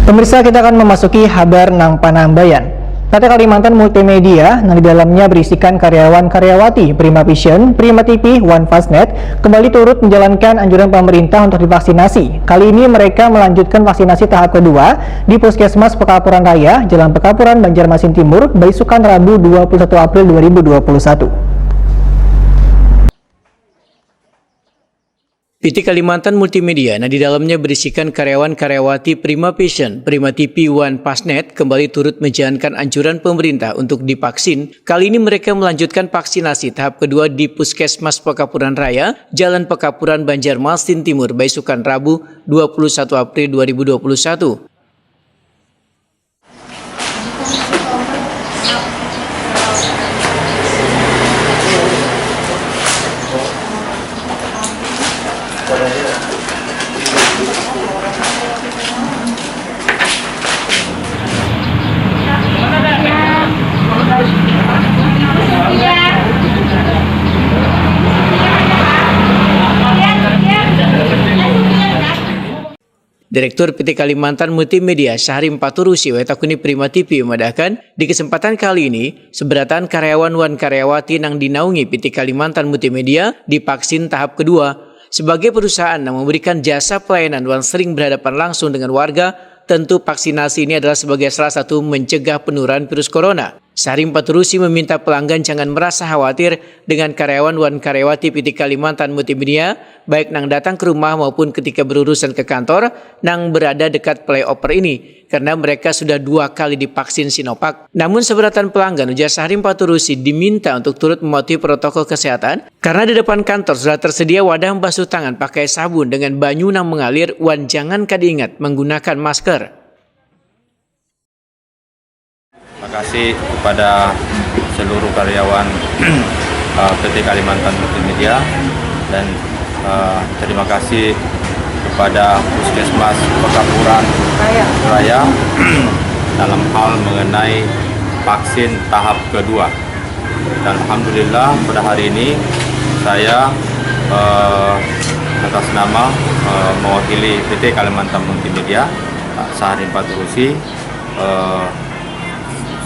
Pemirsa, kita akan memasuki kabar nang panambayan. PT Kalimantan Multimedia, yang di dalamnya berisikan karyawan-karyawati Prima Vision, Prima TV, One Fastnet, kembali turut menjalankan anjuran pemerintah untuk divaksinasi. Kali ini mereka melanjutkan vaksinasi tahap kedua di Puskesmas Pekapuran Raya, Jalan Pekapuran, Banjarmasin Timur, Baisukan, Rabu 21 April 2021. PT Kalimantan Multimedia, yang di dalamnya berisikan karyawan-karyawati Prima Vision, Prima TV, One Fastnet, kembali turut menjalankan anjuran pemerintah untuk divaksin. Kali ini mereka melanjutkan vaksinasi tahap kedua di Puskesmas Pekapuran Raya, Jalan Pekapuran, Banjarmasin Timur, Baisukan, Rabu 21 April 2021. Direktur PT Kalimantan Multimedia Syahrim Paturusi Wetakuni Prima TV memandahkan di kesempatan kali ini seberatan karyawan wan karyawati yang dinaungi PT Kalimantan Multimedia divaksin tahap kedua. Sebagai perusahaan yang memberikan jasa pelayanan wan sering berhadapan langsung dengan warga, tentu vaksinasi ini adalah sebagai salah satu mencegah penularan virus corona. Syahrim Paturusi meminta pelanggan jangan merasa khawatir dengan karyawan wan karyawati PT Kalimantan Multimedia, baik nang datang ke rumah maupun ketika berurusan ke kantor, nang berada dekat flyover ini, karena mereka sudah 2 kali divaksin Sinovac. Namun seberatan pelanggan, ujar Syahrim Paturusi, diminta untuk turut mematuhi protokol kesehatan, karena di depan kantor sudah tersedia wadah membasuh tangan pakai sabun dengan banyu nang mengalir, wan jangan diingat menggunakan masker. Terima kasih kepada seluruh karyawan PT Kalimantan Multimedia dan terima kasih kepada Puskesmas Pekapuran Raya dalam hal mengenai vaksin tahap kedua. Dan alhamdulillah pada hari ini saya atas nama mewakili PT Kalimantan Multimedia, Syahrim Paturusi,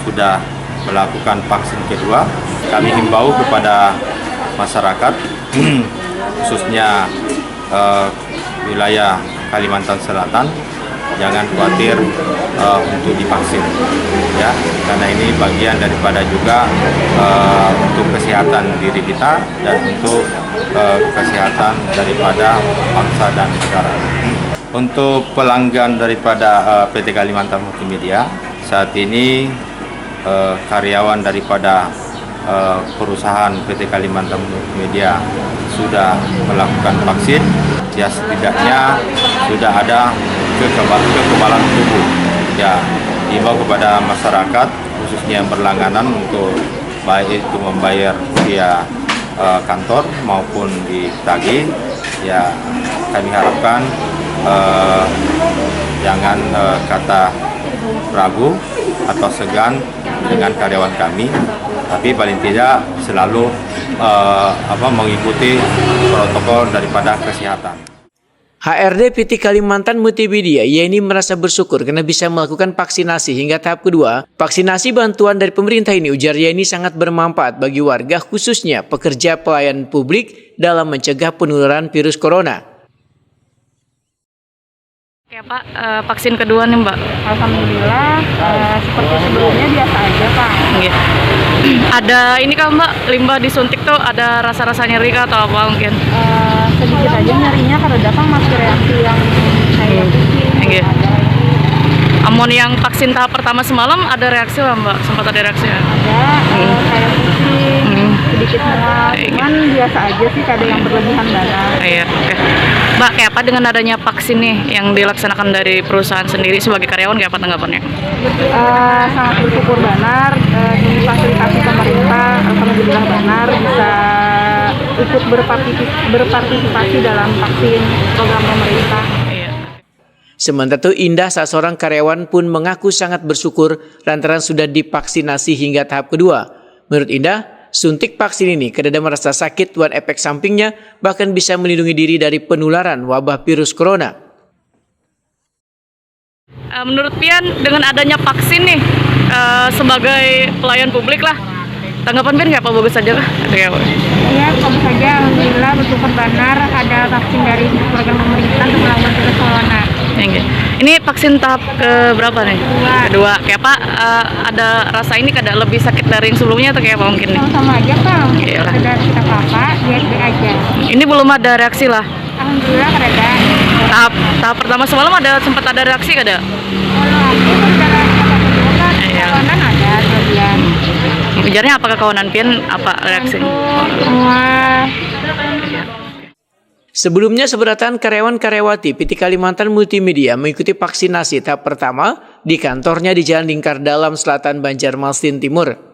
sudah melakukan vaksin kedua. Kami himbau kepada masyarakat khususnya wilayah Kalimantan Selatan jangan khawatir untuk divaksin, ya, karena ini bagian daripada juga untuk kesehatan diri kita dan untuk kesehatan daripada bangsa dan negara. Untuk pelanggan daripada PT Kalimantan Multimedia, saat ini karyawan daripada perusahaan PT Kalimantan Multimedia sudah melakukan vaksin, ya setidaknya sudah ada kekebalan tubuh. Ya, diimbau kepada masyarakat khususnya yang berlangganan untuk baik itu membayar via kantor maupun ditagih, ya kami harapkan jangan kata ragu atau segan dengan karyawan kami, tapi paling tidak selalu mengikuti protokol daripada kesehatan. HRD PT Kalimantan Multimedia, Yeni, merasa bersyukur karena bisa melakukan vaksinasi hingga tahap kedua. Vaksinasi bantuan dari pemerintah ini, ujar Yeni, sangat bermanfaat bagi warga, khususnya pekerja pelayanan publik dalam mencegah penularan virus corona. Ya Pak, vaksin kedua nih Mbak. Alhamdulillah, seperti sebelumnya biasa aja Pak. Iya. Ada ini kan Mbak, limbah disuntik tuh ada rasa-rasa nyeri kah atau apa mungkin? Sedikit aja nyerinya karena datang masih reaksi yang kayak pusing. Iya. Amun yang vaksin tahap pertama semalam ada reaksi lah Mbak, sempat ada reaksi ya? Ada kayak pusing, sedikit mual, cuman biasa aja sih, ada yang berlebihan darah. Iya, oke. Mbak, kayak apa dengan adanya vaksin nih yang dilaksanakan dari perusahaan sendiri sebagai karyawan, kayak apa tanggapannya? Sangat bersyukur benar, ini fasilitasi pemerintah, alhamdulillah benar bisa ikut berpartisipasi dalam vaksin program pemerintah. Sementara itu, Indah, salah seorang karyawan, pun mengaku sangat bersyukur lantaran sudah divaksinasi hingga tahap kedua. Menurut Indah, suntik vaksin ini kadang merasa sakit dan efek sampingnya bahkan bisa melindungi diri dari penularan wabah virus corona. Menurut Pian dengan adanya vaksin nih sebagai pelayan publik lah, tanggapan Pian nggak apa bagus saja kah? Iya, bagus saja. Alhamdulillah bersyukur benar ada vaksin dari program pemerintah untuk melawan virus corona. Ini vaksin tahap ke berapa nih? Kedua. Kayak apa? Ada rasa ini kada lebih sakit dari yang sebelumnya atau kayak apa mungkin nih? Sama-sama aja Kang. Iyalah. Ada kita apa-apa, biasa aja. Ini belum ada reaksi lah. Alhamdulillah ada. Tahap pertama semalam sempat ada reaksi kada? Kalau aku berjalan sama kedua kan, Iya. kawanan ada kelebihan. Ujarnya apakah kawanan Pian apa reaksinya? Wah, Sebelumnya, seberatan karyawan-karyawati PT Kalimantan Multimedia mengikuti vaksinasi tahap pertama di kantornya di Jalan Lingkar Dalam, Selatan, Banjarmasin Timur.